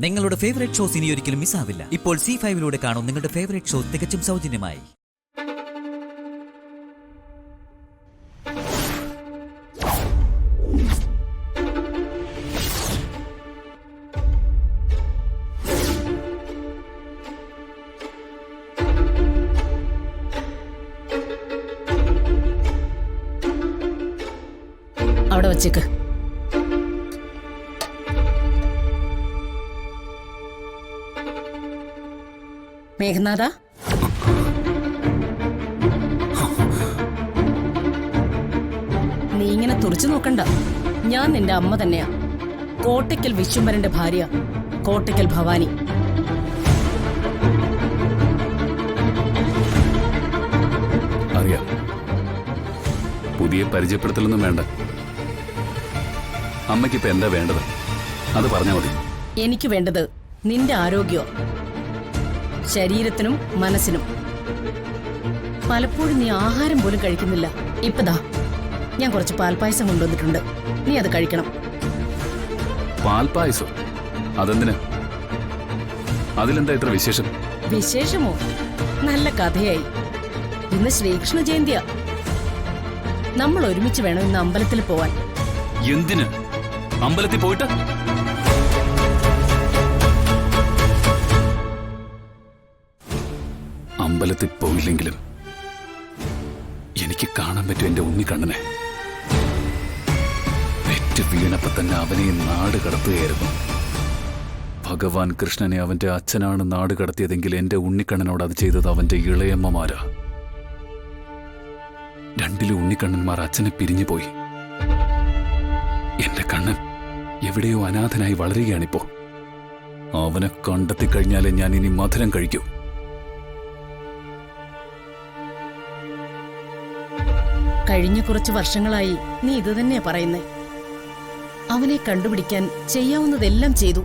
നിങ്ങളുടെ favourite shows ഇനി ഒരിക്കലും മിസ്സാവില്ല. ഇപ്പോൾ C5 കാണും നിങ്ങളുടെ ഫേവറേറ്റ് ഷോ തികച്ചും സൗജന്യമായി. അവിടെ വച്ചേക്ക്. മേഘനാഥ, നീ ഇങ്ങനെ തുറച്ചു നോക്കണ്ട. ഞാൻ നിന്റെ അമ്മ തന്നെയാ. കോട്ടയ്ക്കൽ വിശ്വംഭരന്റെ ഭാര്യ, കോട്ടയ്ക്കൽ ഭവാനി. അറിയാം. പുതിയ പരിചയപ്പെടുത്തലൊന്നും വേണ്ട. അമ്മയ്ക്കിപ്പോ എന്താ വേണ്ടത് അത് പറഞ്ഞാൽ മതി. എനിക്ക് വേണ്ടത് നിന്റെ ആരോഗ്യമോ, ശരീരത്തിനും മനസ്സിനും. പലപ്പോഴും നീ ആഹാരം പോലും കഴിക്കുന്നില്ല. ഇപ്പതാ ഞാൻ കുറച്ച് പാൽപ്പായസം കൊണ്ടുവന്നിട്ടുണ്ട്, നീ അത് കഴിക്കണം. പാൽപ്പായസം? അതെന്തിനാ? അതിലെന്താ ഇത്ര വിശേഷം? വിശേഷമോ? നല്ല കഥയായി. ഇന്ന് ശ്രീകൃഷ്ണ ജയന്തിയാ. നമ്മൾ ഒരുമിച്ച് വേണം ഇന്ന് അമ്പലത്തിൽ പോവാൻ. എന്തിന്? അമ്പലത്തിൽ പോയിട്ട് അമ്പലത്തിൽ പോയില്ലെങ്കിലും എനിക്ക് കാണാൻ പറ്റും എന്റെ ഉണ്ണിക്കണ്ണനെ. പെറ്റ് വീണപ്പോ തന്നെ അവനെ നാട് കടത്തുകയായിരുന്നു. ഭഗവാൻ കൃഷ്ണനെ അവന്റെ അച്ഛനാണ് നാട് കടത്തിയതെങ്കിൽ എന്റെ ഉണ്ണിക്കണ്ണനോട് അത് ചെയ്തത് അവന്റെ ഇളയമ്മമാരാ. രണ്ടിലും ഉണ്ണിക്കണ്ണന്മാർ അച്ഛനെ പിരിഞ്ഞുപോയി. എന്റെ കണ്ണൻ എവിടെയോ അനാഥനായി വളരുകയാണിപ്പോ. അവനെ കണ്ടെത്തിക്കഴിഞ്ഞാലേ ഞാൻ ഇനി മധുരം കഴിക്കൂ. കഴിഞ്ഞ കുറച്ച് വർഷങ്ങളായി നീ ഇത് തന്നെയാ പറയുന്നേ. അവനെ കണ്ടുപിടിക്കാൻ ചെയ്യാവുന്നതെല്ലാം ചെയ്തു.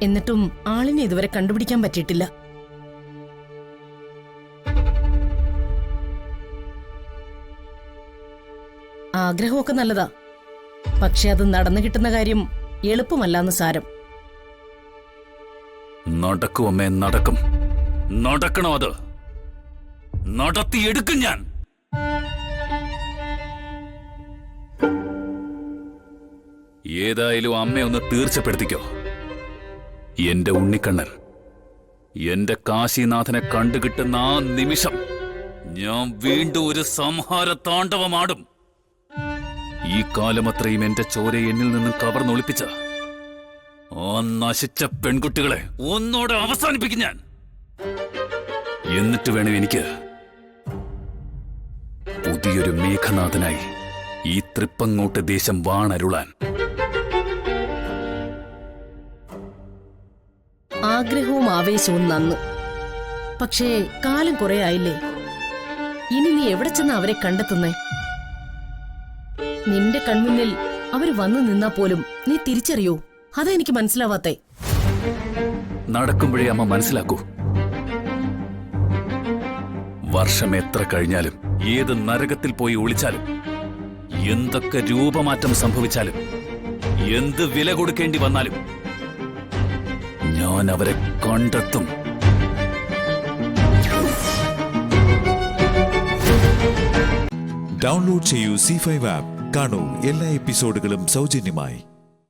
എന്നിട്ടും ആളിനെ ഇതുവരെ കണ്ടുപിടിക്കാൻ പറ്റിയിട്ടില്ല. ആഗ്രഹമൊക്കെ നല്ലതാ, പക്ഷെ അത് നടന്നു കിട്ടുന്ന കാര്യം എളുപ്പമല്ലാന്ന് സാരം. നടക്കും അമ്മേ, നടക്കും. നടക്കണോ? അത് നടത്തിയെടുക്കും ഞാൻ. ഏതായാലും അമ്മയൊന്ന് തീർച്ചപ്പെടുത്തിക്കോ. എന്റെ ഉണ്ണിക്കണ്ണൻ, എന്റെ കാശിനാഥനെ കണ്ടുകിട്ടുന്ന ആ നിമിഷം ഞാൻ വീണ്ടും ഒരു സംഹാര താണ്ഡവമാടും. ഈ കാലമത്രയും എന്റെ ചോരയെ എന്നിൽ നിന്നും കവർന്നൊളിപ്പിച്ച ആ നശിച്ച പെൺകുട്ടികളെ ഒന്നോടെ അവസാനിപ്പിക്കും ഞാൻ. എന്നിട്ട് വേണം എനിക്ക് പുതിയൊരു മേഘനാഥനായി ഈ തൃപ്പങ്ങോട്ട് ദേശം വാണരുളാൻ. ആഗ്രഹവും ആവേശവും നന്ന്, പക്ഷേ കാലം കുറെ ആയില്ലേ. ഇനി നീ എവിടെ ചെന്ന് അവരെ കണ്ടെത്തുന്നേ? നിന്റെ കൺമുന്നിൽ അവര് വന്നു നിന്നാ പോലും നീ തിരിച്ചറിയോ? അതാ എനിക്ക് മനസ്സിലാവാത്തേ. നടക്കുമ്പോഴേ അമ്മ മനസ്സിലാക്കൂ. വർഷം എത്ര കഴിഞ്ഞാലും, ഏത് നരകത്തിൽ പോയി ഒളിച്ചാലും, എന്തൊക്കെ രൂപമാറ്റം സംഭവിച്ചാലും, എന്ത് വില കൊടുക്കേണ്ടി വന്നാലും ഞാൻ അവരെ കണ്ടെത്തും. ഡൗൺലോഡ് ചെയ്യൂ C5 ആപ്പ്. കാണൂ എല്ലാ എപ്പിസോഡുകളും സൗജന്യമായി.